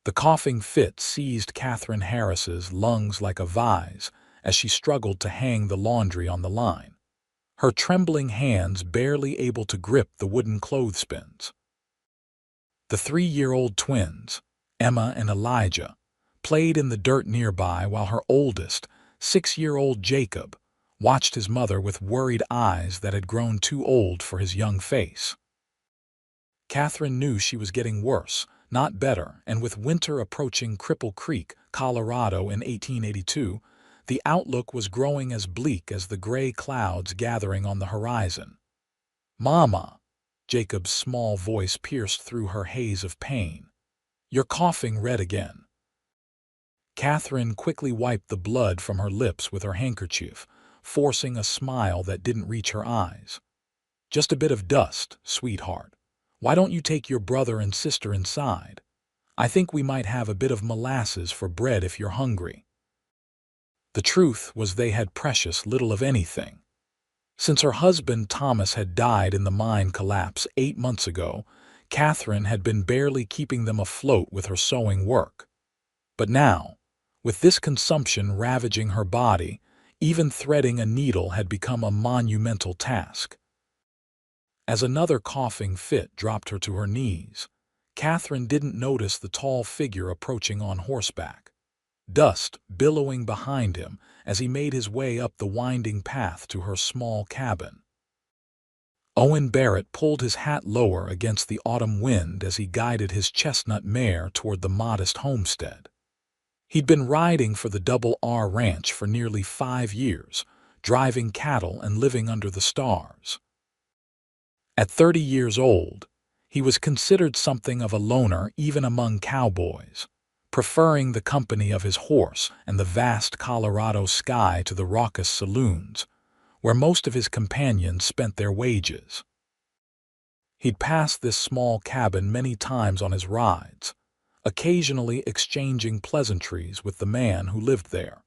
The coughing fit seized Catherine Harris's lungs like a vise as she struggled to hang the laundry on the line, her trembling hands barely able to grip the wooden clothespins. The 3-year-old twins, Emma and Elijah, played in the dirt nearby while her oldest, 6-year-old Jacob, watched his mother with worried eyes that had grown too old for his young face. Catherine knew she was getting worse, not better, and with winter approaching Cripple Creek, Colorado in 1882, the outlook was growing as bleak as the gray clouds gathering on the horizon. "Mama," Jacob's small voice pierced through her haze of pain. "You're coughing red again." Catherine quickly wiped the blood from her lips with her handkerchief, forcing a smile that didn't reach her eyes. "Just a bit of dust, sweetheart. Why don't you take your brother and sister inside? I think we might have a bit of molasses for bread if you're hungry." The truth was they had precious little of anything. Since her husband Thomas had died in the mine collapse 8 months ago, Catherine had been barely keeping them afloat with her sewing work. But now, with this consumption ravaging her body, even threading a needle had become a monumental task. As another coughing fit dropped her to her knees, Catherine didn't notice the tall figure approaching on horseback, dust billowing behind him as he made his way up the winding path to her small cabin. Owen Barrett pulled his hat lower against the autumn wind as he guided his chestnut mare toward the modest homestead. He'd been riding for the Double R Ranch for nearly 5 years, driving cattle and living under the stars. At 30 years old, he was considered something of a loner even among cowboys, preferring the company of his horse and the vast Colorado sky to the raucous saloons, where most of his companions spent their wages. He'd passed this small cabin many times on his rides, occasionally exchanging pleasantries with the man who lived there.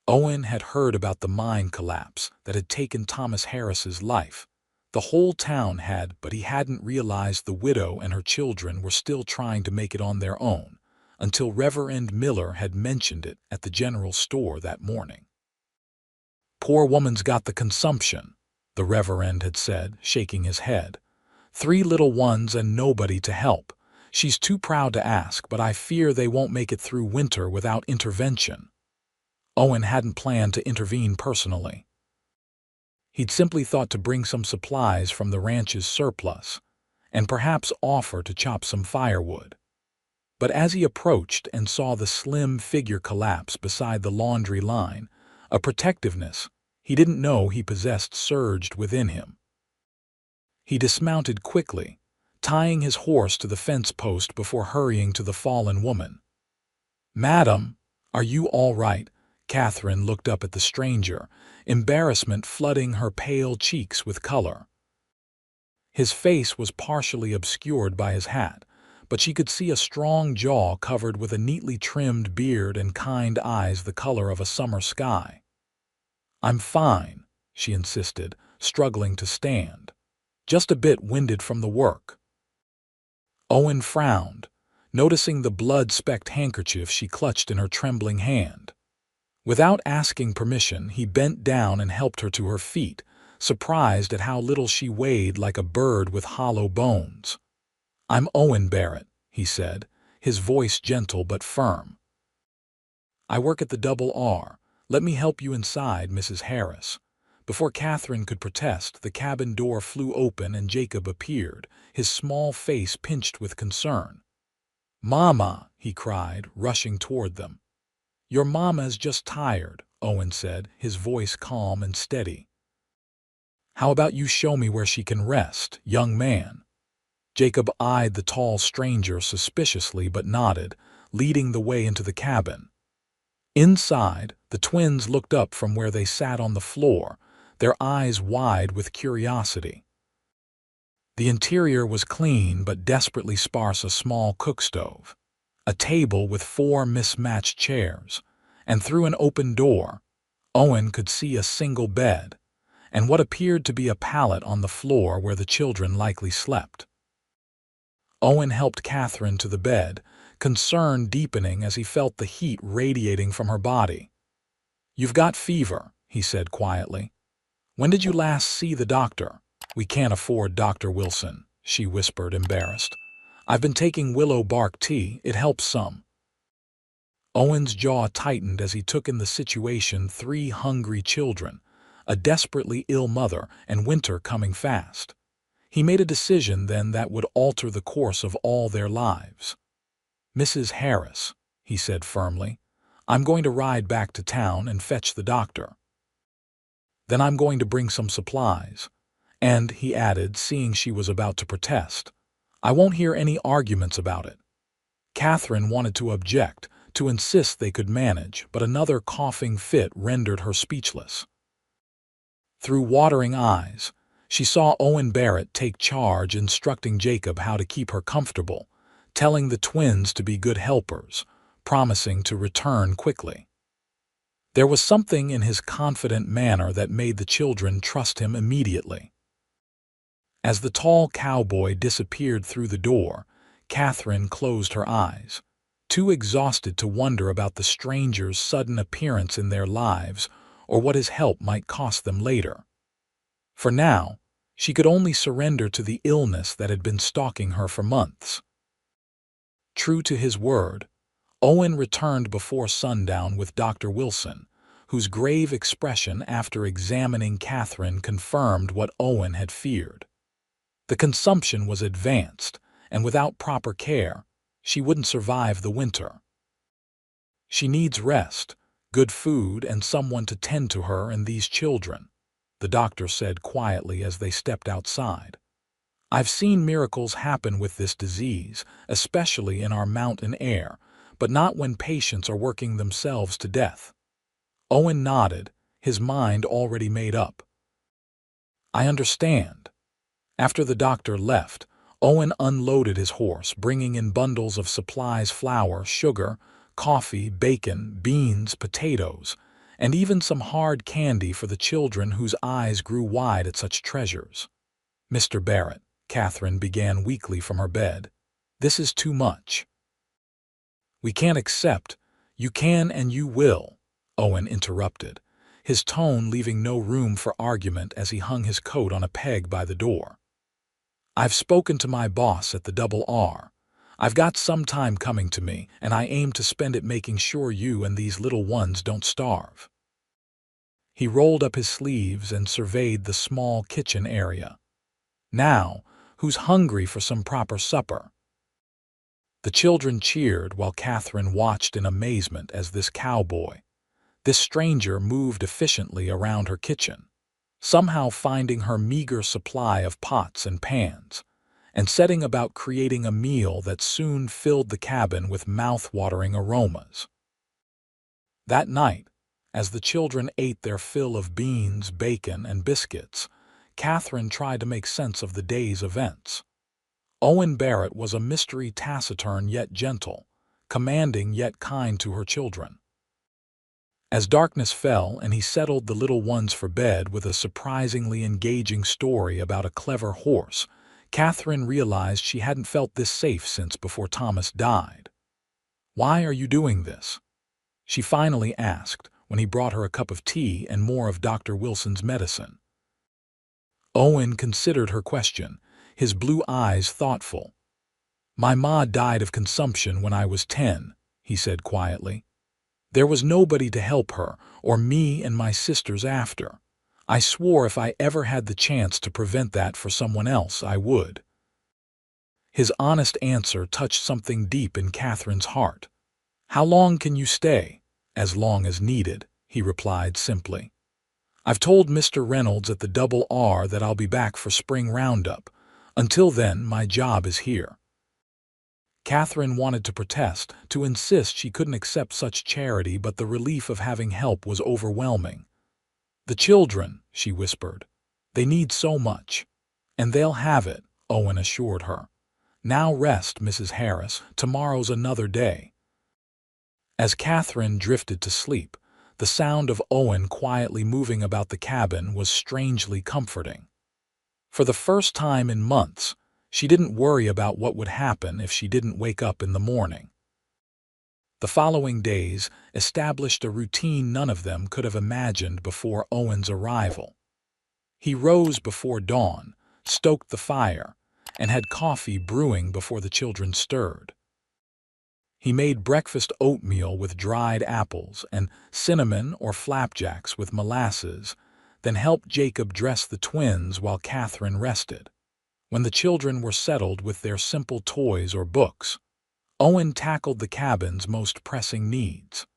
Owen had heard about the mine collapse that had taken Thomas Harris's life. The whole town had, but he hadn't realized the widow and her children were still trying to make it on their own, until Reverend Miller had mentioned it at the general store that morning. "Poor woman's got the consumption," the Reverend had said, shaking his head. "3 little ones and nobody to help. She's too proud to ask, but I fear they won't make it through winter without intervention." Owen hadn't planned to intervene personally. He'd simply thought to bring some supplies from the ranch's surplus, and perhaps offer to chop some firewood. But as he approached and saw the slim figure collapse beside the laundry line, a protectiveness he didn't know he possessed surged within him. He dismounted quickly, tying his horse to the fence post before hurrying to the fallen woman. "Madam, are you all right?" Catherine looked up at the stranger, embarrassment flooding her pale cheeks with color. His face was partially obscured by his hat, but she could see a strong jaw covered with a neatly trimmed beard and kind eyes the color of a summer sky. "I'm fine," she insisted, struggling to stand. "Just a bit winded from the work." Owen frowned, noticing the blood-specked handkerchief she clutched in her trembling hand. Without asking permission, he bent down and helped her to her feet, surprised at how little she weighed, like a bird with hollow bones. "I'm Owen Barrett," he said, his voice gentle but firm. "I work at the Double R. Let me help you inside, Mrs. Harris." Before Catherine could protest, the cabin door flew open and Jacob appeared, his small face pinched with concern. "Mama," he cried, rushing toward them. "Your mama's just tired," Owen said, his voice calm and steady. "How about you show me where she can rest, young man?" Jacob eyed the tall stranger suspiciously but nodded, leading the way into the cabin. Inside, the twins looked up from where they sat on the floor, their eyes wide with curiosity. The interior was clean but desperately sparse: a small cookstove, a table with 4 mismatched chairs, and through an open door, Owen could see a single bed, and what appeared to be a pallet on the floor where the children likely slept. Owen helped Catherine to the bed, concern deepening as he felt the heat radiating from her body. "You've got fever," he said quietly. "When did you last see the doctor?" "We can't afford Dr. Wilson," she whispered, embarrassed. "I've been taking willow bark tea. It helps some." Owen's jaw tightened as he took in the situation: 3 hungry children, a desperately ill mother, and winter coming fast. He made a decision then that would alter the course of all their lives. "Mrs. Harris," he said firmly, "I'm going to ride back to town and fetch the doctor. Then I'm going to bring some supplies. And," he added, seeing she was about to protest, "I won't hear any arguments about it." Catherine wanted to object, to insist they could manage, but another coughing fit rendered her speechless. Through watering eyes, she saw Owen Barrett take charge, instructing Jacob how to keep her comfortable, telling the twins to be good helpers, promising to return quickly. There was something in his confident manner that made the children trust him immediately. As the tall cowboy disappeared through the door, Catherine closed her eyes, too exhausted to wonder about the stranger's sudden appearance in their lives or what his help might cost them later. For now, she could only surrender to the illness that had been stalking her for months. True to his word, Owen returned before sundown with Dr. Wilson, whose grave expression after examining Catherine confirmed what Owen had feared. The consumption was advanced, and without proper care, she wouldn't survive the winter. "She needs rest, good food, and someone to tend to her and these children," the doctor said quietly as they stepped outside. "I've seen miracles happen with this disease, especially in our mountain air, but not when patients are working themselves to death." Owen nodded, his mind already made up. "I understand." After the doctor left, Owen unloaded his horse, bringing in bundles of supplies: flour, sugar, coffee, bacon, beans, potatoes, and even some hard candy for the children whose eyes grew wide at such treasures. "Mr. Barrett," Catherine began weakly from her bed, "this is too much." "We can't accept." "You can and you will," Owen interrupted, his tone leaving no room for argument as he hung his coat on a peg by the door. "I've spoken to my boss at the Double R. I've got some time coming to me, and I aim to spend it making sure you and these little ones don't starve." He rolled up his sleeves and surveyed the small kitchen area. "Now, who's hungry for some proper supper?" The children cheered while Catherine watched in amazement as this stranger moved efficiently around her kitchen, somehow finding her meager supply of pots and pans, and setting about creating a meal that soon filled the cabin with mouth-watering aromas. That night, as the children ate their fill of beans, bacon, and biscuits, Catherine tried to make sense of the day's events. Owen Barrett was a mystery, taciturn yet gentle, commanding yet kind to her children. As darkness fell and he settled the little ones for bed with a surprisingly engaging story about a clever horse, Catherine realized she hadn't felt this safe since before Thomas died. "Why are you doing this?" she finally asked when he brought her a cup of tea and more of Dr. Wilson's medicine. Owen considered her question, his blue eyes thoughtful. "My ma died of consumption when I was 10, he said quietly. "There was nobody to help her, or me and my sisters after. I swore if I ever had the chance to prevent that for someone else, I would." His honest answer touched something deep in Catherine's heart. "How long can you stay?" "As long as needed," he replied simply. "I've told Mr. Reynolds at the Double R that I'll be back for spring roundup. Until then, my job is here." Catherine wanted to protest, to insist she couldn't accept such charity, but the relief of having help was overwhelming. "The children," she whispered. "They need so much." "And they'll have it," Owen assured her. "Now rest, Mrs. Harris. Tomorrow's another day." As Catherine drifted to sleep, the sound of Owen quietly moving about the cabin was strangely comforting. For the first time in months, she didn't worry about what would happen if she didn't wake up in the morning. The following days established a routine none of them could have imagined before Owen's arrival. He rose before dawn, stoked the fire, and had coffee brewing before the children stirred. He made breakfast oatmeal with dried apples and cinnamon or flapjacks with molasses, then helped Jacob dress the twins while Catherine rested. When the children were settled with their simple toys or books, Owen tackled the cabin's most pressing needs.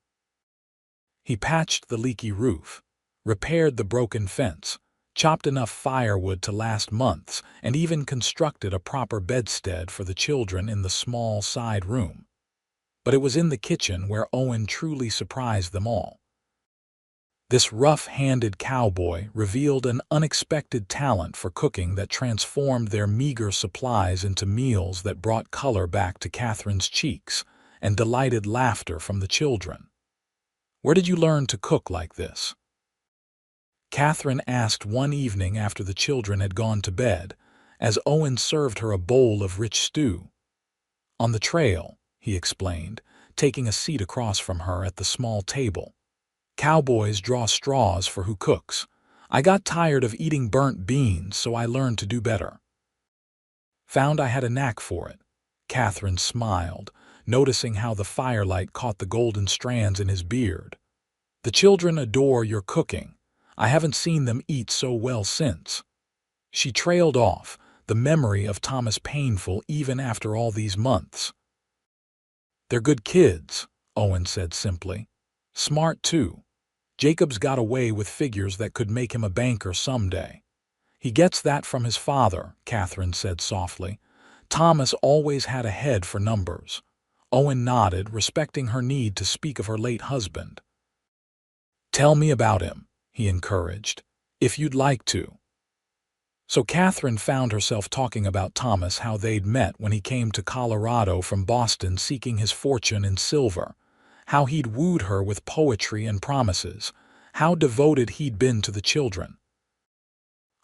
He patched the leaky roof, repaired the broken fence, chopped enough firewood to last months, and even constructed a proper bedstead for the children in the small side room. But it was in the kitchen where Owen truly surprised them all. This rough-handed cowboy revealed an unexpected talent for cooking that transformed their meager supplies into meals that brought color back to Catherine's cheeks and delighted laughter from the children. "Where did you learn to cook like this?" Catherine asked one evening after the children had gone to bed, as Owen served her a bowl of rich stew. "On the trail," he explained, taking a seat across from her at the small table. "Cowboys draw straws for who cooks. I got tired of eating burnt beans, so I learned to do better." "Found I had a knack for it." Catherine smiled, noticing how the firelight caught the golden strands in his beard. "The children adore your cooking. I haven't seen them eat so well since." She trailed off, the memory of Thomas painful even after all these months. "They're good kids," Owen said simply. "Smart, too. Jacob's got away with figures that could make him a banker someday." "He gets that from his father," Catherine said softly. "Thomas always had a head for numbers." Owen nodded, respecting her need to speak of her late husband. "Tell me about him," he encouraged, "if you'd like to." So Catherine found herself talking about Thomas, how they'd met when he came to Colorado from Boston seeking his fortune in silver, how he'd wooed her with poetry and promises, how devoted he'd been to the children.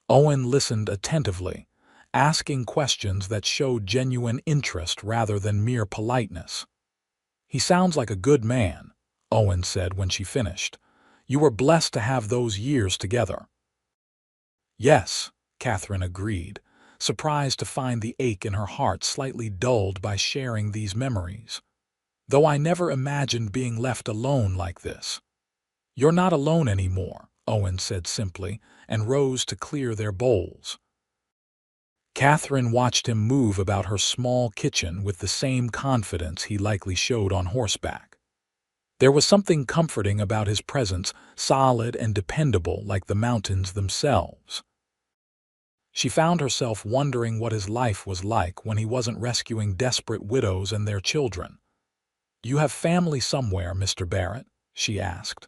Owen listened attentively, asking questions that showed genuine interest rather than mere politeness. "He sounds like a good man," Owen said when she finished. "You were blessed to have those years together." "Yes," Catherine agreed, surprised to find the ache in her heart slightly dulled by sharing these memories. "Though I never imagined being left alone like this." "You're not alone anymore," Owen said simply, and rose to clear their bowls. Catherine watched him move about her small kitchen with the same confidence he likely showed on horseback. There was something comforting about his presence, solid and dependable like the mountains themselves. She found herself wondering what his life was like when he wasn't rescuing desperate widows and their children. "You have family somewhere, Mr. Barrett?" she asked.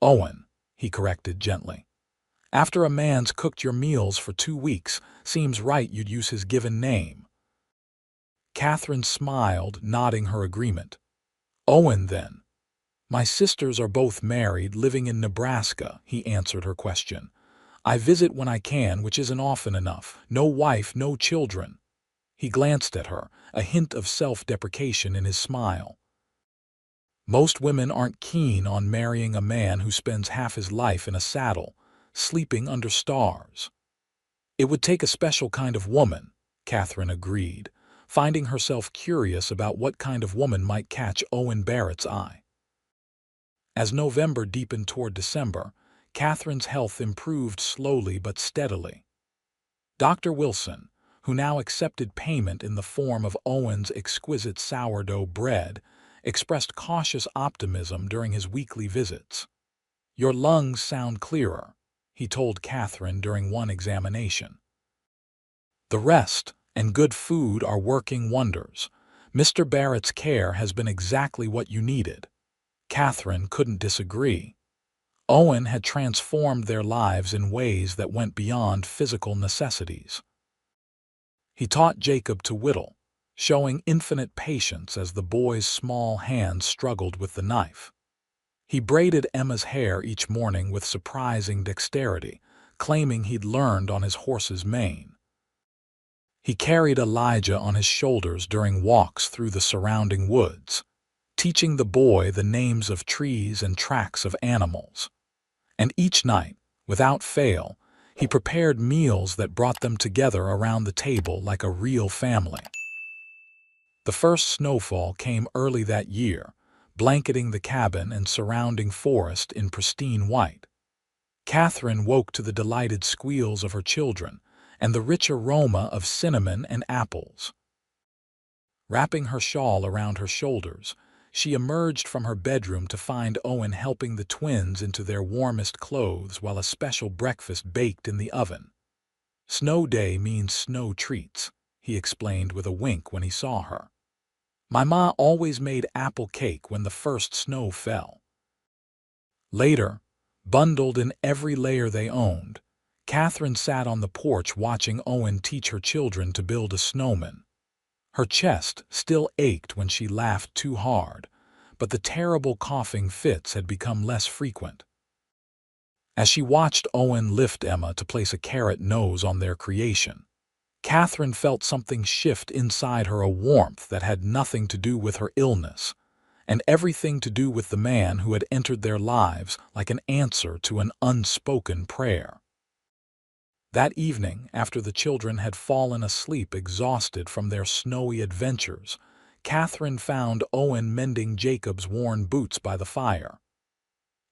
"Owen," he corrected gently. "After a man's cooked your meals for 2 weeks, seems right you'd use his given name." Catherine smiled, nodding her agreement. "Owen, then." "My sisters are both married, living in Nebraska," he answered her question. "I visit when I can, which isn't often enough. No wife, no children." He glanced at her, a hint of self-deprecation in his smile. "Most women aren't keen on marrying a man who spends half his life in a saddle, sleeping under stars." "It would take a special kind of woman," Catherine agreed, finding herself curious about what kind of woman might catch Owen Barrett's eye. As November deepened toward December, Catherine's health improved slowly but steadily. Dr. Wilson, who now accepted payment in the form of Owen's exquisite sourdough bread, expressed cautious optimism during his weekly visits. "Your lungs sound clearer," he told Catherine during one examination. "The rest and good food are working wonders. Mr. Barrett's care has been exactly what you needed." Catherine couldn't disagree. Owen had transformed their lives in ways that went beyond physical necessities. He taught Jacob to whittle, showing infinite patience as the boy's small hands struggled with the knife. He braided Emma's hair each morning with surprising dexterity, claiming he'd learned on his horse's mane. He carried Elijah on his shoulders during walks through the surrounding woods, teaching the boy the names of trees and tracks of animals. And each night, without fail, he prepared meals that brought them together around the table like a real family. The first snowfall came early that year, blanketing the cabin and surrounding forest in pristine white. Catherine woke to the delighted squeals of her children and the rich aroma of cinnamon and apples. Wrapping her shawl around her shoulders, she emerged from her bedroom to find Owen helping the twins into their warmest clothes while a special breakfast baked in the oven. "Snow day means snow treats," he explained with a wink when he saw her. "My ma always made apple cake when the first snow fell." Later, bundled in every layer they owned, Catherine sat on the porch watching Owen teach her children to build a snowman. Her chest still ached when she laughed too hard, but the terrible coughing fits had become less frequent. As she watched Owen lift Emma to place a carrot nose on their creation, Catherine felt something shift inside her, a warmth that had nothing to do with her illness, and everything to do with the man who had entered their lives like an answer to an unspoken prayer. That evening, after the children had fallen asleep exhausted from their snowy adventures, Catherine found Owen mending Jacob's worn boots by the fire.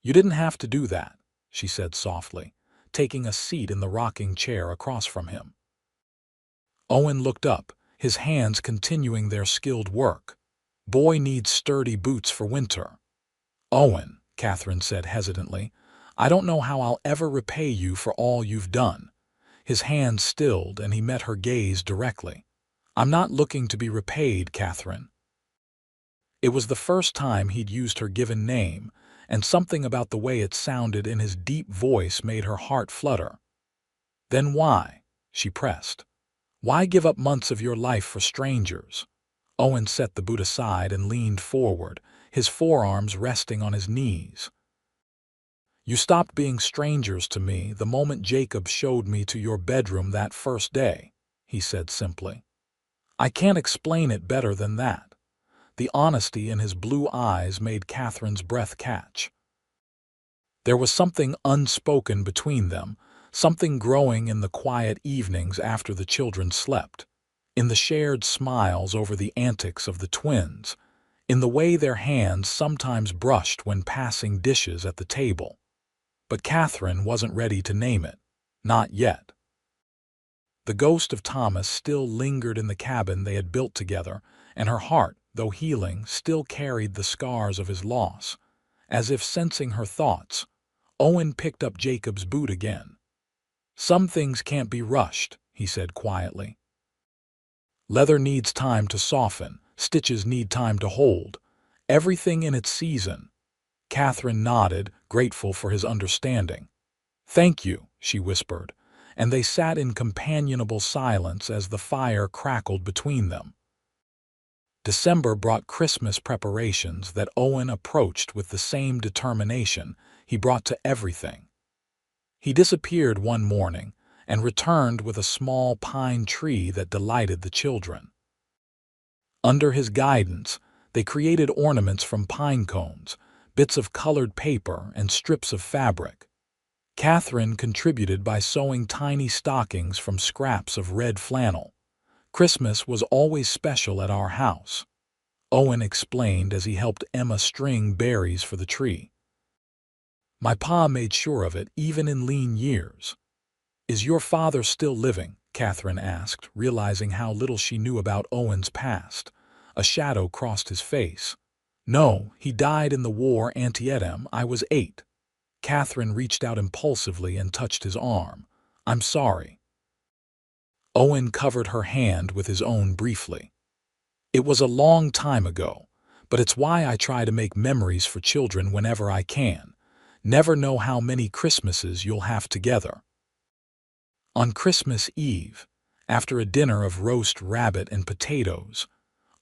"You didn't have to do that," she said softly, taking a seat in the rocking chair across from him. Owen looked up, his hands continuing their skilled work. "Boy needs sturdy boots for winter." "Owen," Catherine said hesitantly, "I don't know how I'll ever repay you for all you've done." His hand stilled and he met her gaze directly. "I'm not looking to be repaid, Catherine." It was the first time he'd used her given name, and something about the way it sounded in his deep voice made her heart flutter. "Then why?" she pressed. "Why give up months of your life for strangers?" Owen set the boot aside and leaned forward, his forearms resting on his knees. "You stopped being strangers to me the moment Jacob showed me to your bedroom that first day," he said simply. "I can't explain it better than that." The honesty in his blue eyes made Catherine's breath catch. There was something unspoken between them, something growing in the quiet evenings after the children slept, in the shared smiles over the antics of the twins, in the way their hands sometimes brushed when passing dishes at the table. But Catherine wasn't ready to name it. Not yet. The ghost of Thomas still lingered in the cabin they had built together, and her heart, though healing, still carried the scars of his loss. As if sensing her thoughts, Owen picked up Jacob's boot again. "Some things can't be rushed," he said quietly. "Leather needs time to soften, stitches need time to hold. Everything in its season." Catherine nodded, grateful for his understanding. "Thank you," she whispered, and they sat in companionable silence as the fire crackled between them. December brought Christmas preparations that Owen approached with the same determination he brought to everything. He disappeared one morning and returned with a small pine tree that delighted the children. Under his guidance, they created ornaments from pine cones, bits of colored paper, and strips of fabric. Catherine contributed by sewing tiny stockings from scraps of red flannel. "Christmas was always special at our house," Owen explained as he helped Emma string berries for the tree. "My pa made sure of it even in lean years." "Is your father still living?" Catherine asked, realizing how little she knew about Owen's past. A shadow crossed his face. "No, he died in the war Antietam. I was 8. Catherine reached out impulsively and touched his arm. "I'm sorry." Owen covered her hand with his own briefly. "It was a long time ago, but it's why I try to make memories for children whenever I can. Never know how many Christmases you'll have together." On Christmas Eve, after a dinner of roast rabbit and potatoes,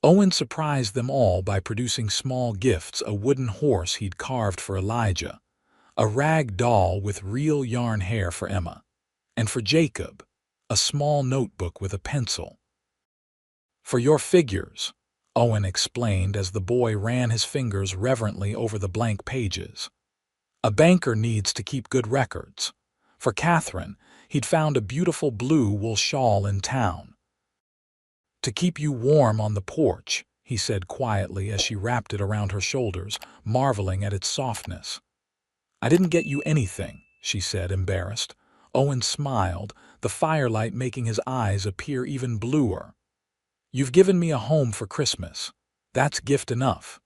Owen surprised them all by producing small gifts: a wooden horse he'd carved for Elijah, a rag doll with real yarn hair for Emma, and for Jacob, a small notebook with a pencil. "For your figures," Owen explained as the boy ran his fingers reverently over the blank pages. A banker needs to keep good records. For Catherine, he'd found a beautiful blue wool shawl in town. "To keep you warm on the porch," he said quietly as she wrapped it around her shoulders, marveling at its softness. "I didn't get you anything," she said, embarrassed. Owen smiled, the firelight making his eyes appear even bluer. "You've given me a home for Christmas. That's gift enough."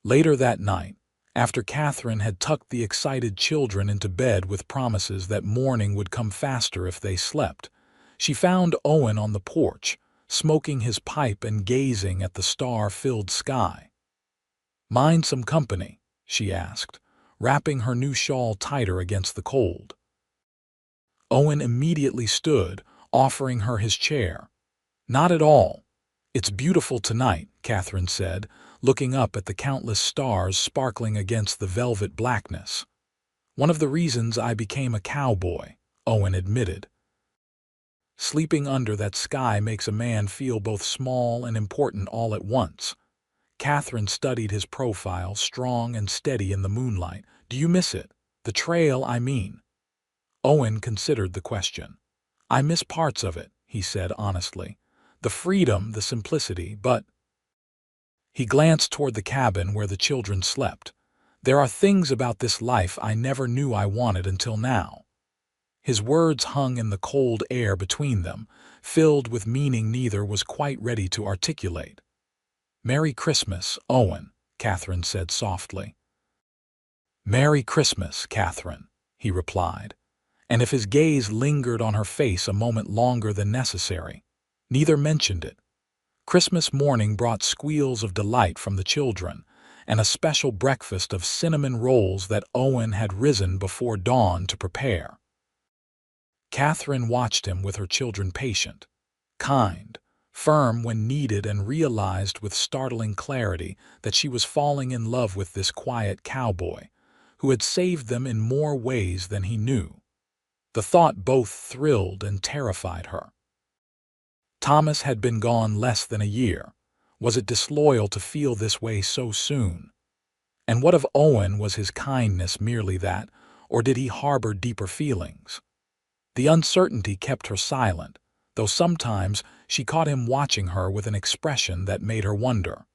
Later that night, after Catherine had tucked the excited children into bed with promises that morning would come faster if they slept, she found Owen on the porch, smoking his pipe and gazing at the star-filled sky. "Mind some company?" she asked, wrapping her new shawl tighter against the cold. Owen immediately stood, offering her his chair. "Not at all. It's beautiful tonight," Catherine said, looking up at the countless stars sparkling against the velvet blackness. "One of the reasons I became a cowboy," Owen admitted. "Sleeping under that sky makes a man feel both small and important all at once." Catherine studied his profile, strong and steady in the moonlight. "Do you miss it? The trail, I mean." Owen considered the question. "I miss parts of it," he said honestly. "The freedom, the simplicity, but—" He glanced toward the cabin where the children slept. "There are things about this life I never knew I wanted until now." His words hung in the cold air between them, filled with meaning neither was quite ready to articulate. "Merry Christmas, Owen," Catherine said softly. "Merry Christmas, Catherine," he replied, and if his gaze lingered on her face a moment longer than necessary, neither mentioned it. Christmas morning brought squeals of delight from the children, and a special breakfast of cinnamon rolls that Owen had risen before dawn to prepare. Catherine watched him with her children, patient, kind, firm when needed, and realized with startling clarity that she was falling in love with this quiet cowboy, who had saved them in more ways than he knew. The thought both thrilled and terrified her. Thomas had been gone less than a year. Was it disloyal to feel this way so soon? And what of Owen? Was his kindness merely that, or did he harbor deeper feelings? The uncertainty kept her silent, though sometimes she caught him watching her with an expression that made her wonder.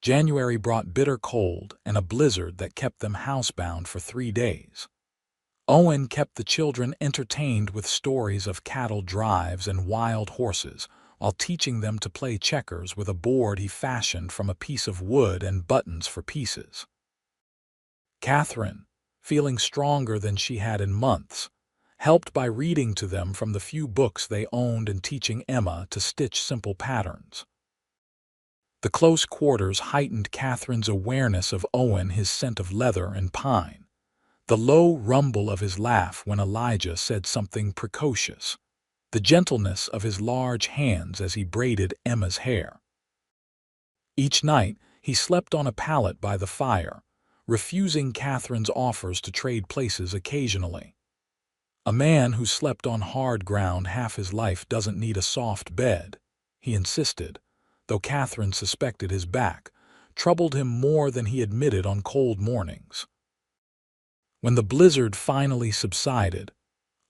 January brought bitter cold and a blizzard that kept them housebound for 3 days. Owen kept the children entertained with stories of cattle drives and wild horses, while teaching them to play checkers with a board he fashioned from a piece of wood and buttons for pieces. Catherine, feeling stronger than she had in months, helped by reading to them from the few books they owned and teaching Emma to stitch simple patterns. The close quarters heightened Catherine's awareness of Owen, his scent of leather and pine, the low rumble of his laugh when Elijah said something precocious, the gentleness of his large hands as he braided Emma's hair. Each night he slept on a pallet by the fire, refusing Catherine's offers to trade places occasionally. "A man who slept on hard ground half his life doesn't need a soft bed," he insisted, though Catherine suspected his back troubled him more than he admitted on cold mornings. When the blizzard finally subsided,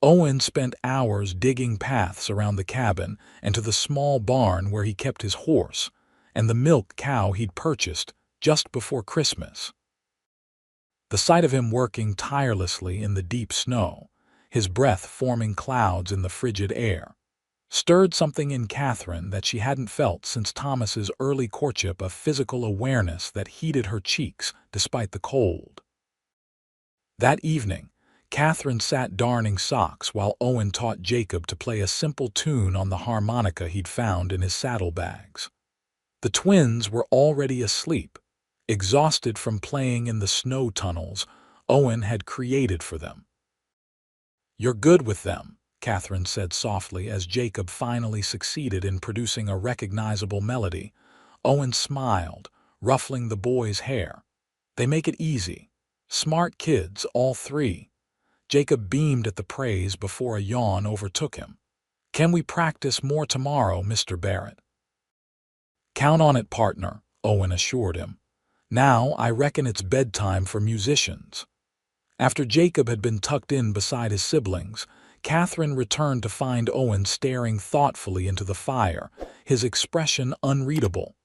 Owen spent hours digging paths around the cabin and to the small barn where he kept his horse and the milk cow he'd purchased just before Christmas. The sight of him working tirelessly in the deep snow, his breath forming clouds in the frigid air, stirred something in Catherine that she hadn't felt since Thomas's early courtship, a physical awareness that heated her cheeks despite the cold. That evening, Catherine sat darning socks while Owen taught Jacob to play a simple tune on the harmonica he'd found in his saddlebags. The twins were already asleep, exhausted from playing in the snow tunnels Owen had created for them. "You're good with them," Catherine said softly as Jacob finally succeeded in producing a recognizable melody. Owen smiled, ruffling the boy's hair. "They make it easy. Smart kids, all 3. Jacob beamed at the praise before a yawn overtook him. "Can we practice more tomorrow, Mr. Barrett?" "Count on it, partner," Owen assured him. "Now I reckon it's bedtime for musicians." After Jacob had been tucked in beside his siblings, Catherine returned to find Owen staring thoughtfully into the fire, his expression unreadable.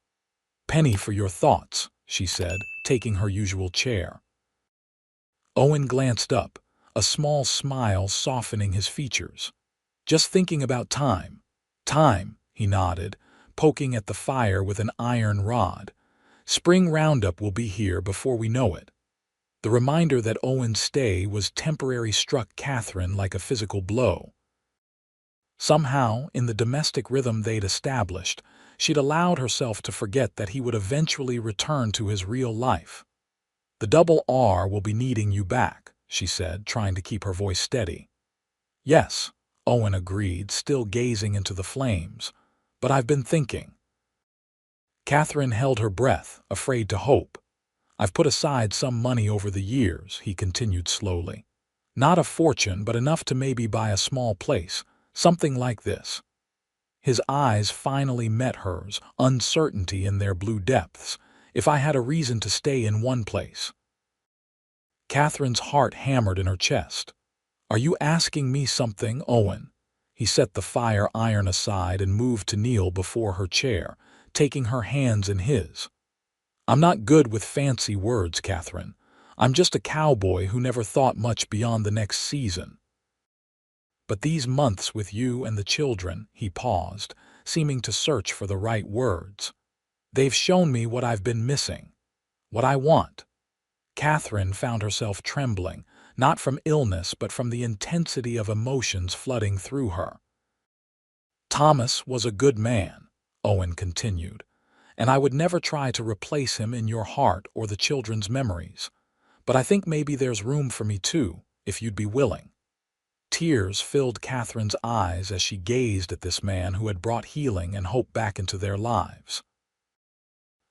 "Penny for your thoughts," she said, taking her usual chair. Owen glanced up, a small smile softening his features. "Just thinking about time." "Time," he nodded, poking at the fire with an iron rod. "Spring roundup will be here before we know it." The reminder that Owen's stay was temporary struck Catherine like a physical blow. Somehow, in the domestic rhythm they'd established, she'd allowed herself to forget that he would eventually return to his real life. "The double R will be needing you back," she said, trying to keep her voice steady. "Yes," Owen agreed, still gazing into the flames. "But I've been thinking." Catherine held her breath, afraid to hope. "I've put aside some money over the years," he continued slowly. "Not a fortune, but enough to maybe buy a small place, something like this." His eyes finally met hers, uncertainty in their blue depths. "If I had a reason to stay in one place." Catherine's heart hammered in her chest. "Are you asking me something, Owen?" He set the fire iron aside and moved to kneel before her chair, taking her hands in his. "I'm not good with fancy words, Catherine. I'm just a cowboy who never thought much beyond the next season. But these months with you and the children," he paused, seeming to search for the right words. "They've shown me what I've been missing, what I want." Catherine found herself trembling, not from illness but from the intensity of emotions flooding through her. "Thomas was a good man," Owen continued, "and I would never try to replace him in your heart or the children's memories. But I think maybe there's room for me too, if you'd be willing." Tears filled Catherine's eyes as she gazed at this man who had brought healing and hope back into their lives.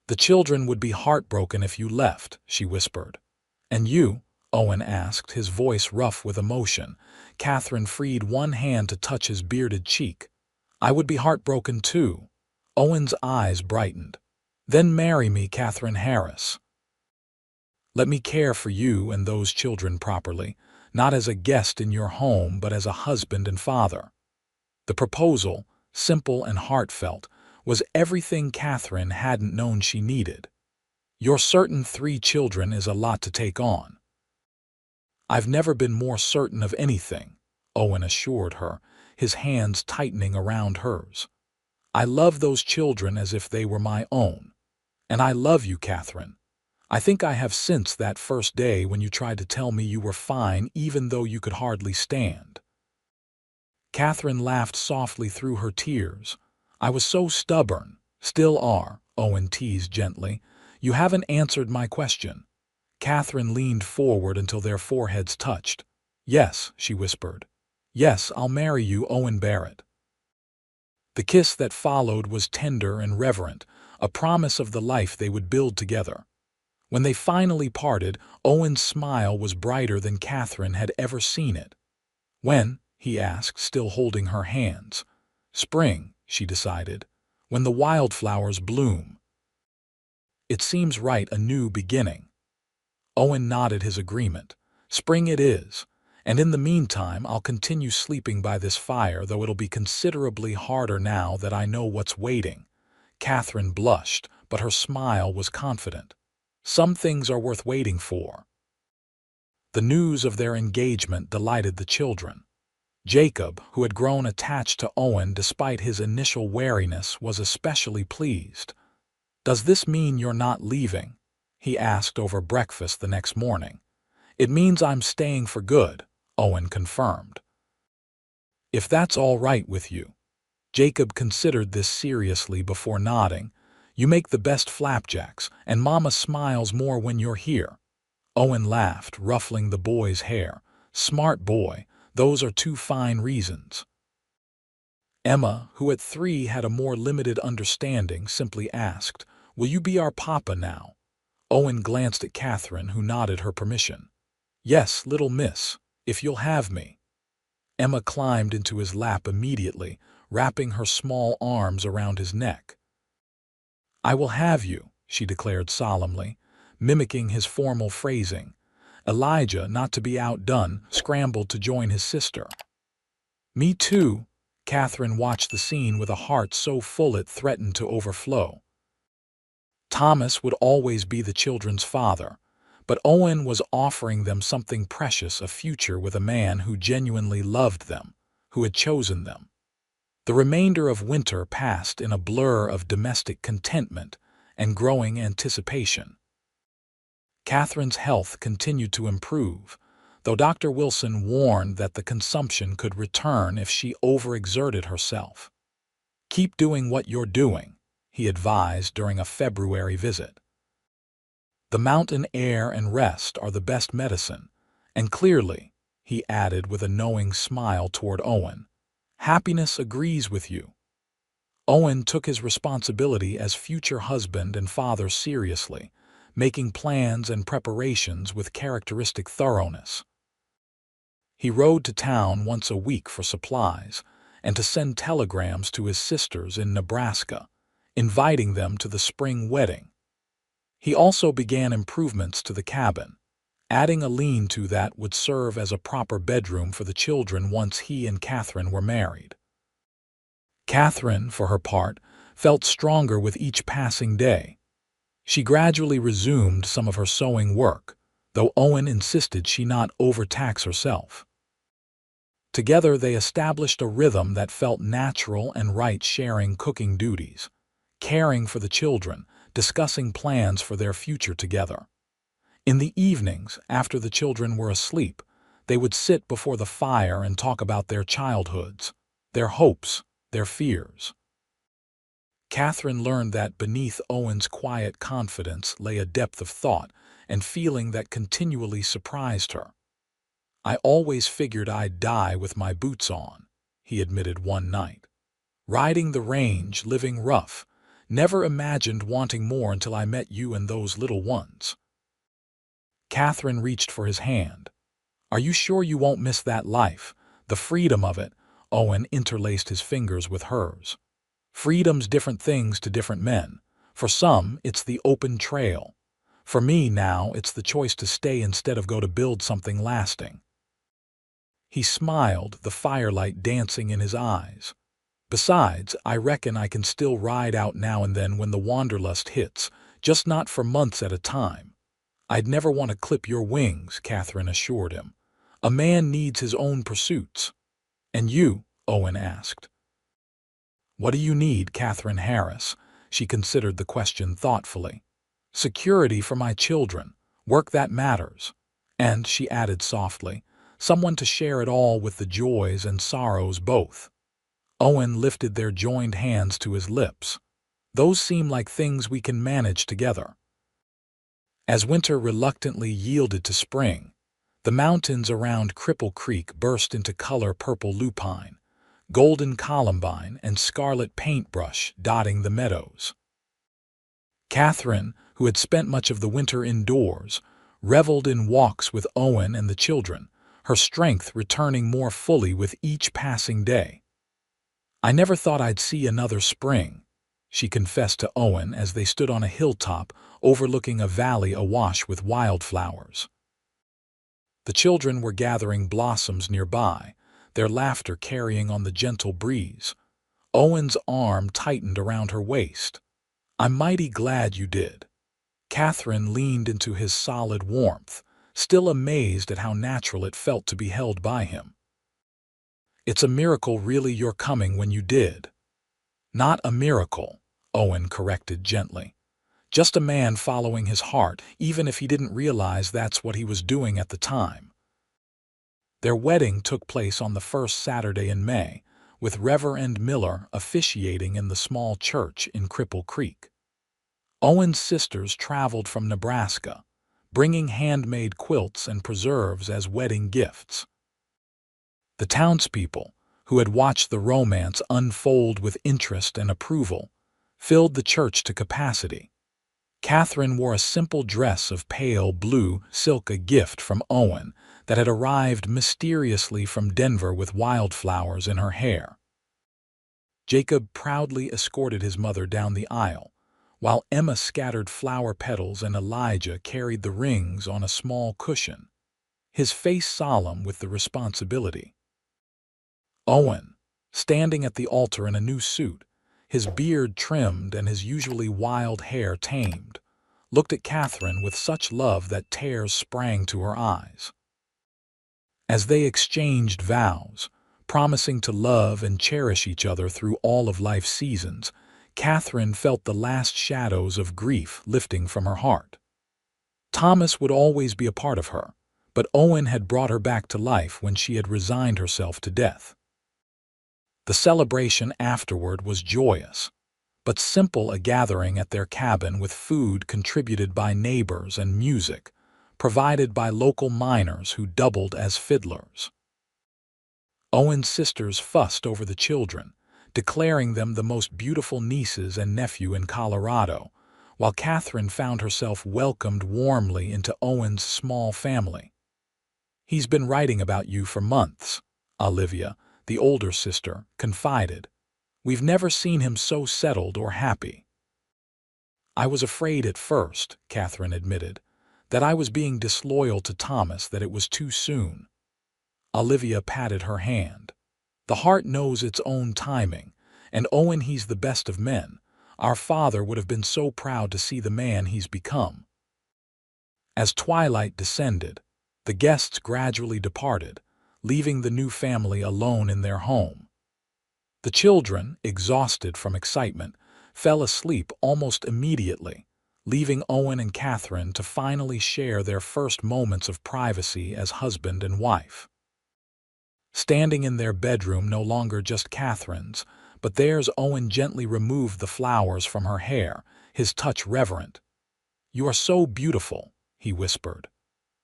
"The children would be heartbroken if you left," she whispered. "And you?" Owen asked, his voice rough with emotion. Catherine freed one hand to touch his bearded cheek. "I would be heartbroken too." Owen's eyes brightened. "Then marry me, Catherine Harris. Let me care for you and those children properly, not as a guest in your home but as a husband and father." The proposal, simple and heartfelt, was everything Catherine hadn't known she needed. "Your certain 3 children is a lot to take on." "I've never been more certain of anything," Owen assured her, his hands tightening around hers. "I love those children as if they were my own. And I love you, Catherine. I think I have since that first day when you tried to tell me you were fine even though you could hardly stand." Catherine laughed softly through her tears. "I was so stubborn. Still are," Owen teased gently. "You haven't answered my question." Catherine leaned forward until their foreheads touched. "Yes," she whispered. "Yes, I'll marry you, Owen Barrett." The kiss that followed was tender and reverent, a promise of the life they would build together. When they finally parted, Owen's smile was brighter than Catherine had ever seen it. "When?" he asked, still holding her hands. "Spring," she decided. "When the wildflowers bloom." "It seems right, a new beginning." Owen nodded his agreement. "Spring it is. And in the meantime, I'll continue sleeping by this fire, though it'll be considerably harder now that I know what's waiting." Catherine blushed, but her smile was confident. "Some things are worth waiting for." The news of their engagement delighted the children. Jacob, who had grown attached to Owen despite his initial wariness, was especially pleased. "Does this mean you're not leaving?" he asked over breakfast the next morning. "It means I'm staying for good," Owen confirmed. "If that's all right with you." Jacob considered this seriously before nodding. "You make the best flapjacks, and Mama smiles more when you're here." Owen laughed, ruffling the boy's hair. "Smart boy, those are 2 fine reasons." Emma, who at 3 had a more limited understanding, simply asked, "Will you be our papa now?" Owen glanced at Catherine, who nodded her permission. "Yes, little miss, if you'll have me." Emma climbed into his lap immediately, wrapping her small arms around his neck. "I will have you," she declared solemnly, mimicking his formal phrasing. Elijah, not to be outdone, scrambled to join his sister. "Me too." Catherine watched the scene with a heart so full it threatened to overflow. Thomas would always be the children's father, but Owen was offering them something precious, a future with a man who genuinely loved them, who had chosen them. The remainder of winter passed in a blur of domestic contentment and growing anticipation. Catherine's health continued to improve, though Dr. Wilson warned that the consumption could return if she overexerted herself. "Keep doing what you're doing," he advised during a February visit. "The mountain air and rest are the best medicine, and clearly," he added with a knowing smile toward Owen, "happiness agrees with you." Owen took his responsibility as future husband and father seriously, making plans and preparations with characteristic thoroughness. He rode to town once a week for supplies and to send telegrams to his sisters in Nebraska, inviting them to the spring wedding. He also began improvements to the cabin, adding a lean-to that would serve as a proper bedroom for the children once he and Catherine were married. Catherine, for her part, felt stronger with each passing day. She gradually resumed some of her sewing work, though Owen insisted she not overtax herself. Together they established a rhythm that felt natural and right, sharing cooking duties, caring for the children, discussing plans for their future together. In the evenings, after the children were asleep, they would sit before the fire and talk about their childhoods, their hopes, their fears. Catherine learned that beneath Owen's quiet confidence lay a depth of thought and feeling that continually surprised her. "I always figured I'd die with my boots on," he admitted one night. "Riding the range, living rough. Never imagined wanting more until I met you and those little ones." Catherine reached for his hand. "Are you sure you won't miss that life, the freedom of it?" Owen interlaced his fingers with hers. "Freedom's different things to different men. For some, it's the open trail. For me now, it's the choice to stay instead of go to build something lasting." He smiled, the firelight dancing in his eyes. "Besides, I reckon I can still ride out now and then when the wanderlust hits, just not for months at a time." "I'd never want to clip your wings," Catherine assured him. "A man needs his own pursuits." "And you?" Owen asked. "What do you need, Catherine Harris?" She considered the question thoughtfully. "Security for my children, work that matters. And," she added softly, "someone to share it all with, the joys and sorrows both." Owen lifted their joined hands to his lips. "Those seem like things we can manage together." As winter reluctantly yielded to spring, the mountains around Cripple Creek burst into color: purple lupine, golden columbine, and scarlet paintbrush dotting the meadows. Catherine, who had spent much of the winter indoors, reveled in walks with Owen and the children, her strength returning more fully with each passing day. "I never thought I'd see another spring," she confessed to Owen as they stood on a hilltop overlooking a valley awash with wildflowers. The children were gathering blossoms nearby, their laughter carrying on the gentle breeze. Owen's arm tightened around her waist. "I'm mighty glad you did." Catherine leaned into his solid warmth, still amazed at how natural it felt to be held by him. "It's a miracle really you're coming when you did." "Not a miracle," Owen corrected gently. "Just a man following his heart, even if he didn't realize that's what he was doing at the time." Their wedding took place on the first Saturday in May, with Reverend Miller officiating in the small church in Cripple Creek. Owen's sisters traveled from Nebraska, bringing handmade quilts and preserves as wedding gifts. The townspeople, who had watched the romance unfold with interest and approval, filled the church to capacity. Catherine wore a simple dress of pale blue silk, a gift from Owen that had arrived mysteriously from Denver, with wildflowers in her hair. Jacob proudly escorted his mother down the aisle, while Emma scattered flower petals and Elijah carried the rings on a small cushion, his face solemn with the responsibility. Owen, standing at the altar in a new suit, his beard trimmed and his usually wild hair tamed, looked at Catherine with such love that tears sprang to her eyes. As they exchanged vows, promising to love and cherish each other through all of life's seasons, Catherine felt the last shadows of grief lifting from her heart. Thomas would always be a part of her, but Owen had brought her back to life when she had resigned herself to death. The celebration afterward was joyous, but simple, a gathering at their cabin with food contributed by neighbors and music provided by local miners who doubled as fiddlers. Owen's sisters fussed over the children, declaring them the most beautiful nieces and nephew in Colorado, while Catherine found herself welcomed warmly into Owen's small family. "He's been writing about you for months," Olivia, the older sister, confided. "We've never seen him so settled or happy." "I was afraid at first," Catherine admitted, "that I was being disloyal to Thomas, that it was too soon." Olivia patted her hand. "The heart knows its own timing, and Owen, he's the best of men. Our father would have been so proud to see the man he's become." As twilight descended, the guests gradually departed, leaving the new family alone in their home. The children, exhausted from excitement, fell asleep almost immediately, leaving Owen and Catherine to finally share their first moments of privacy as husband and wife. Standing in their bedroom, no longer just Catherine's, but theirs, Owen gently removed the flowers from her hair, his touch reverent. "You are so beautiful," he whispered.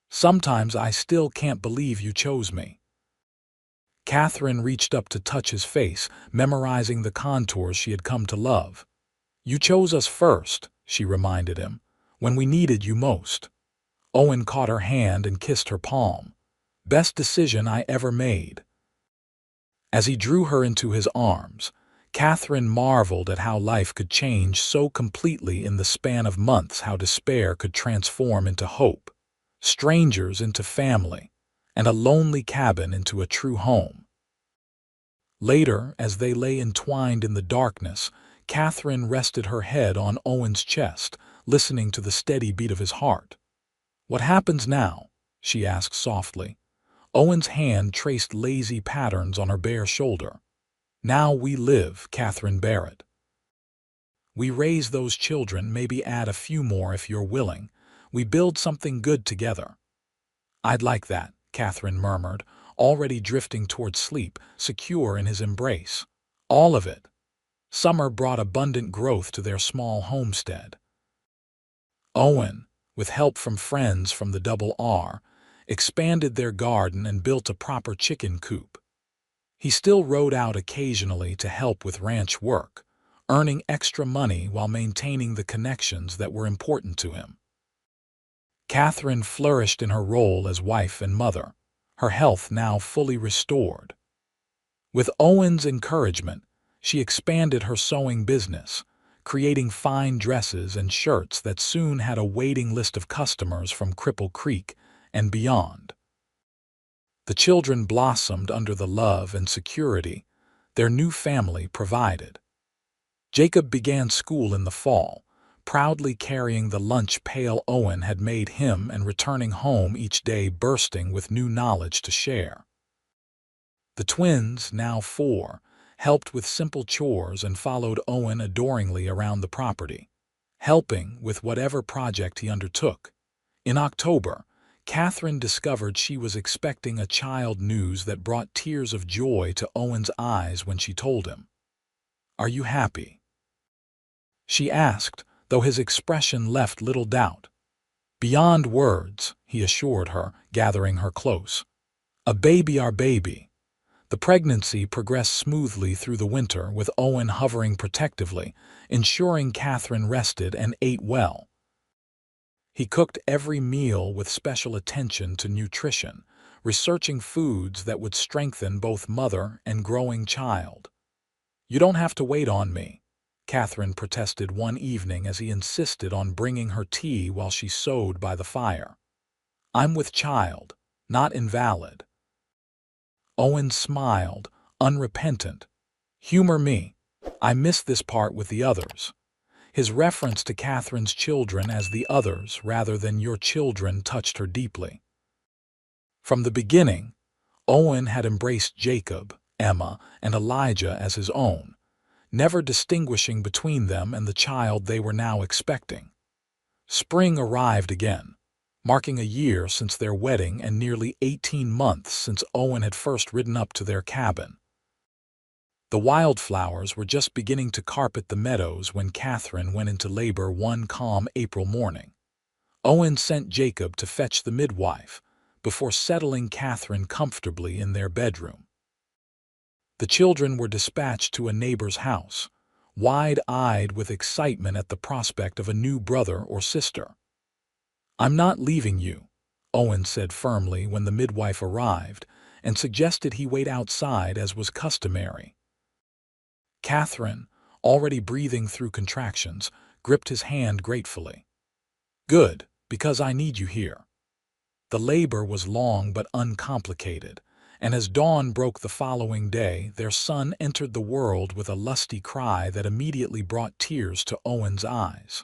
"Sometimes I still can't believe you chose me." Catherine reached up to touch his face, memorizing the contours she had come to love. "You chose us first," she reminded him, "when we needed you most." Owen caught her hand and kissed her palm. "Best decision I ever made." As he drew her into his arms, Catherine marveled at how life could change so completely in the span of months, how despair could transform into hope, strangers into family, and a lonely cabin into a true home. Later, as they lay entwined in the darkness, Catherine rested her head on Owen's chest, listening to the steady beat of his heart. "What happens now?" she asked softly. Owen's hand traced lazy patterns on her bare shoulder. "Now we live, Catherine Barrett. We raise those children, maybe add a few more if you're willing. We build something good together." "I'd like that," Catherine murmured, already drifting toward sleep, secure in his embrace. All of it. Summer brought abundant growth to their small homestead. Owen, with help from friends from the Double R, expanded their garden and built a proper chicken coop. He still rode out occasionally to help with ranch work, earning extra money while maintaining the connections that were important to him. Catherine flourished in her role as wife and mother, her health now fully restored. With Owen's encouragement, she expanded her sewing business, creating fine dresses and shirts that soon had a waiting list of customers from Cripple Creek and beyond. The children blossomed under the love and security their new family provided. Jacob began school in the fall, proudly carrying the lunch pail Owen had made him and returning home each day bursting with new knowledge to share. The twins, now 4, helped with simple chores and followed Owen adoringly around the property, helping with whatever project he undertook. In October, Catherine discovered she was expecting a child, news that brought tears of joy to Owen's eyes when she told him. "Are you happy?" she asked, though his expression left little doubt. "Beyond words," he assured her, gathering her close. "A baby, our baby." The pregnancy progressed smoothly through the winter, with Owen hovering protectively, ensuring Catherine rested and ate well. He cooked every meal with special attention to nutrition, researching foods that would strengthen both mother and growing child. "You don't have to wait on me," Catherine protested one evening as he insisted on bringing her tea while she sewed by the fire. "I'm with child, not invalid." Owen smiled, unrepentant. "Humor me. I missed this part with the others." His reference to Catherine's children as the others rather than your children touched her deeply. From the beginning, Owen had embraced Jacob, Emma, and Elijah as his own, never distinguishing between them and the child they were now expecting. Spring arrived again, marking a year since their wedding and nearly 18 months since Owen had first ridden up to their cabin. The wildflowers were just beginning to carpet the meadows when Catherine went into labor one calm April morning. Owen sent Jacob to fetch the midwife, before settling Catherine comfortably in their bedroom. The children were dispatched to a neighbor's house, wide-eyed with excitement at the prospect of a new brother or sister. "I'm not leaving you," Owen said firmly when the midwife arrived, and suggested he wait outside as was customary. Catherine, already breathing through contractions, gripped his hand gratefully. "Good, because I need you here." The labor was long but uncomplicated, and as dawn broke the following day, their son entered the world with a lusty cry that immediately brought tears to Owen's eyes.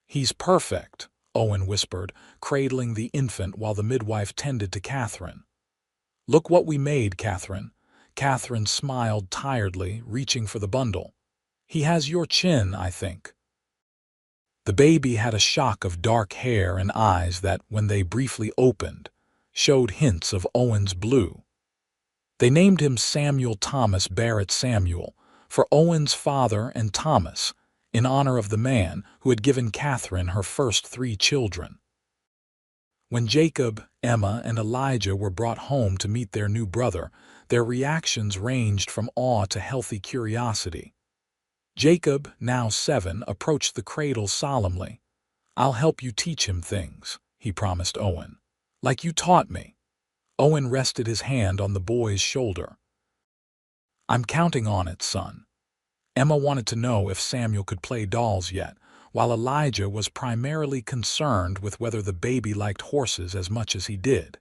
"He's perfect," Owen whispered, cradling the infant while the midwife tended to Catherine. "Look what we made, Catherine." Catherine smiled tiredly, reaching for the bundle. "He has your chin, I think." The baby had a shock of dark hair and eyes that, when they briefly opened, showed hints of Owen's blue. They named him Samuel Thomas Barrett Samuel, for Owen's father and Thomas, in honor of the man who had given Catherine her first 3 children. When Jacob, Emma, and Elijah were brought home to meet their new brother, their reactions ranged from awe to healthy curiosity. Jacob, now 7, approached the cradle solemnly. "I'll help you teach him things," he promised Owen. "Like you taught me." Owen rested his hand on the boy's shoulder. "I'm counting on it, son." Emma wanted to know if Samuel could play dolls yet, while Elijah was primarily concerned with whether the baby liked horses as much as he did.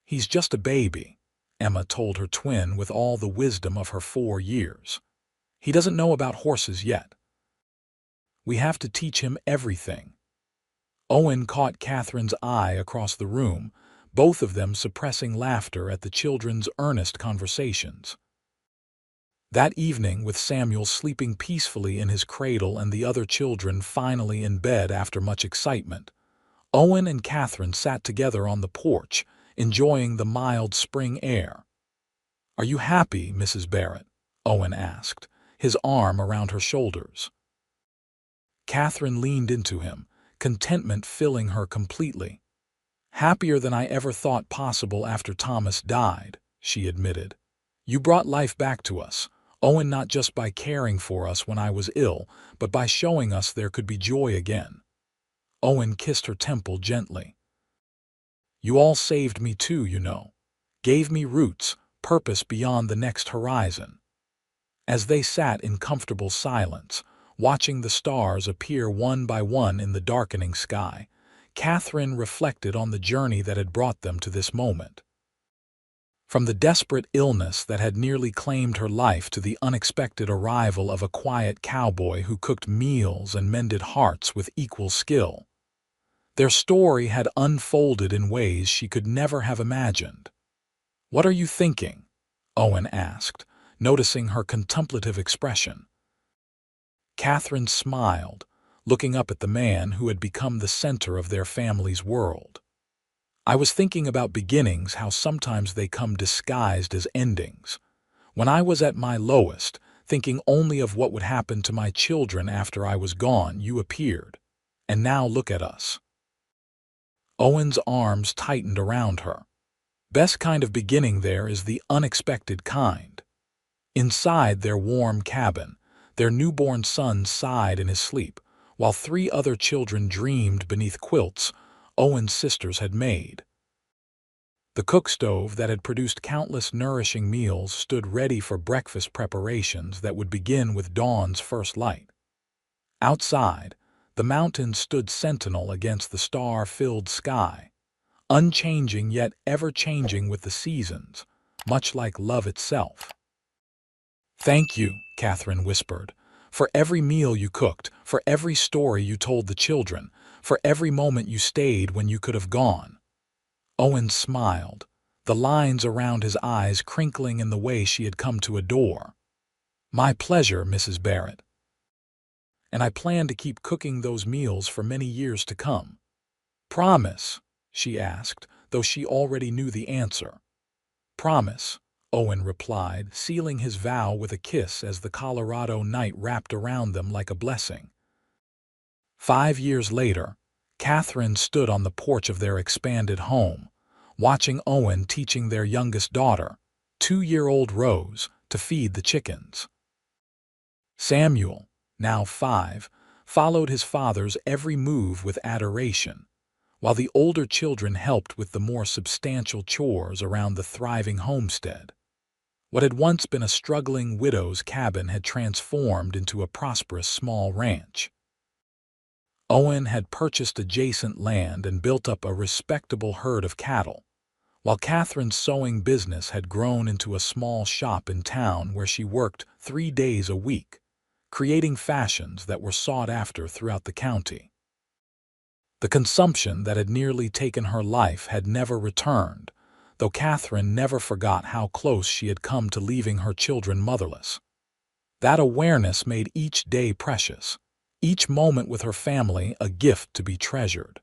"He's just a baby," Emma told her twin with all the wisdom of her 4 years. "He doesn't know about horses yet. We have to teach him everything." Owen caught Catherine's eye across the room, both of them suppressing laughter at the children's earnest conversations. That evening, with Samuel sleeping peacefully in his cradle and the other children finally in bed after much excitement, Owen and Catherine sat together on the porch, enjoying the mild spring air. "Are you happy, Mrs. Barrett?" Owen asked, his arm around her shoulders. Catherine leaned into him, contentment filling her completely. "Happier than I ever thought possible after Thomas died," she admitted. "You brought life back to us, Owen, not just by caring for us when I was ill, but by showing us there could be joy again." Owen kissed her temple gently. "You all saved me too, you know. Gave me roots, purpose beyond the next horizon." As they sat in comfortable silence, watching the stars appear one by one in the darkening sky, Catherine reflected on the journey that had brought them to this moment. From the desperate illness that had nearly claimed her life to the unexpected arrival of a quiet cowboy who cooked meals and mended hearts with equal skill, their story had unfolded in ways she could never have imagined. "What are you thinking?" Owen asked, noticing her contemplative expression. Catherine smiled, looking up at the man who had become the center of their family's world. "I was thinking about beginnings, how sometimes they come disguised as endings. When I was at my lowest, thinking only of what would happen to my children after I was gone, you appeared. And now look at us." Owen's arms tightened around her. Best kind of beginning there is the unexpected kind. Inside their warm cabin, their newborn son sighed in his sleep, while 3 other children dreamed beneath quilts Owen's sisters had made. The cook stove that had produced countless nourishing meals stood ready for breakfast preparations that would begin with dawn's first light. Outside, the mountains stood sentinel against the star-filled sky, unchanging yet ever-changing with the seasons, much like love itself. "Thank you," Catherine whispered, "for every meal you cooked, for every story you told the children, for every moment you stayed when you could have gone." Owen smiled, the lines around his eyes crinkling in the way she had come to adore. "My pleasure, Mrs. Barrett. And I plan to keep cooking those meals for many years to come." "Promise?" she asked, though she already knew the answer. "Promise," Owen replied, sealing his vow with a kiss as the Colorado night wrapped around them like a blessing. 5 years later, Catherine stood on the porch of their expanded home, watching Owen teaching their youngest daughter, 2-year-old Rose, to feed the chickens. Samuel, now 5, followed his father's every move with adoration, while the older children helped with the more substantial chores around the thriving homestead. What had once been a struggling widow's cabin had transformed into a prosperous small ranch. Owen had purchased adjacent land and built up a respectable herd of cattle, while Catherine's sewing business had grown into a small shop in town where she worked 3 days a week, creating fashions that were sought after throughout the county. The consumption that had nearly taken her life had never returned, though Catherine never forgot how close she had come to leaving her children motherless. That awareness made each day precious, each moment with her family a gift to be treasured.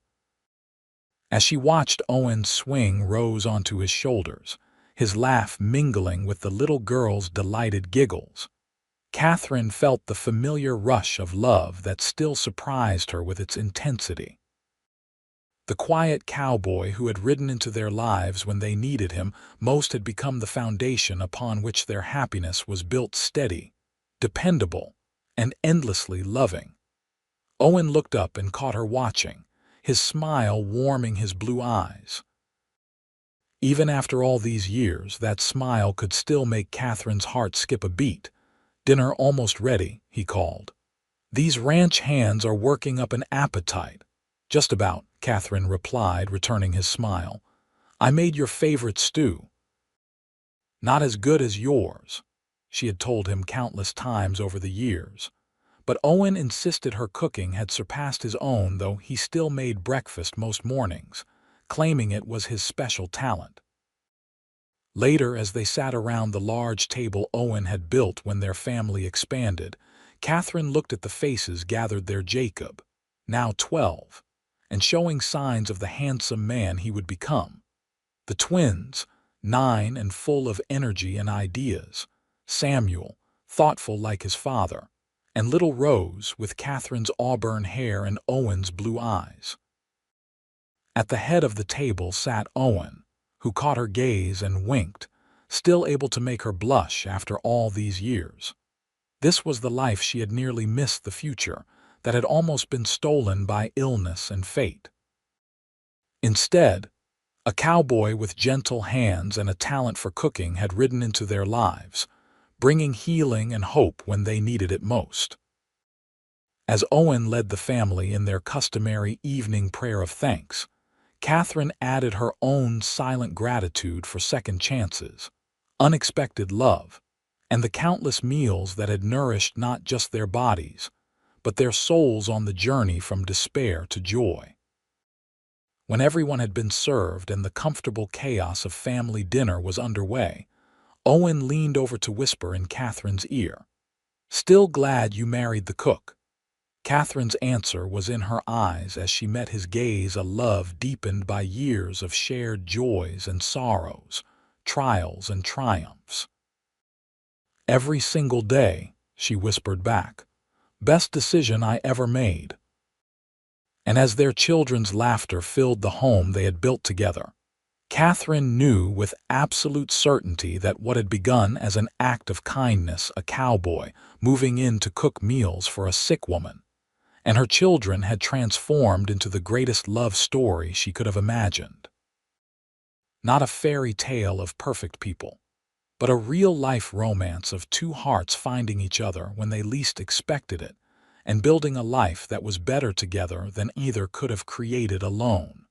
As she watched Owen swing Rose onto his shoulders, his laugh mingling with the little girl's delighted giggles, Catherine felt the familiar rush of love that still surprised her with its intensity. The quiet cowboy who had ridden into their lives when they needed him most had become the foundation upon which their happiness was built, steady, dependable, and endlessly loving. Owen looked up and caught her watching, his smile warming his blue eyes. Even after all these years, that smile could still make Catherine's heart skip a beat. "Dinner almost ready," he called. "These ranch hands are working up an appetite." "Just about," Catherine replied, returning his smile. "I made your favorite stew." "Not as good as yours," she had told him countless times over the years. But Owen insisted her cooking had surpassed his own, though he still made breakfast most mornings, claiming it was his special talent. Later, as they sat around the large table Owen had built when their family expanded, Catherine looked at the faces gathered there. Jacob, now 12, and showing signs of the handsome man he would become. The twins, 9 and full of energy and ideas. Samuel, thoughtful like his father, and little Rose with Catherine's auburn hair and Owen's blue eyes. At the head of the table sat Owen, who caught her gaze and winked, still able to make her blush after all these years. This was the life she had nearly missed, the future that had almost been stolen by illness and fate. Instead, a cowboy with gentle hands and a talent for cooking had ridden into their lives, bringing healing and hope when they needed it most. As Owen led the family in their customary evening prayer of thanks, Catherine added her own silent gratitude for second chances, unexpected love, and the countless meals that had nourished not just their bodies, but their souls on the journey from despair to joy. When everyone had been served and the comfortable chaos of family dinner was underway, Owen leaned over to whisper in Catherine's ear, "Still glad you married the cook?" Catherine's answer was in her eyes as she met his gaze, a love deepened by years of shared joys and sorrows, trials and triumphs. "Every single day," she whispered back. "Best decision I ever made." And as their children's laughter filled the home they had built together, Catherine knew with absolute certainty that what had begun as an act of kindness, a cowboy moving in to cook meals for a sick woman, and her children, had transformed into the greatest love story she could have imagined. not a fairy tale of perfect people, but a real-life romance of two hearts finding each other when they least expected it and building a life that was better together than either could have created alone.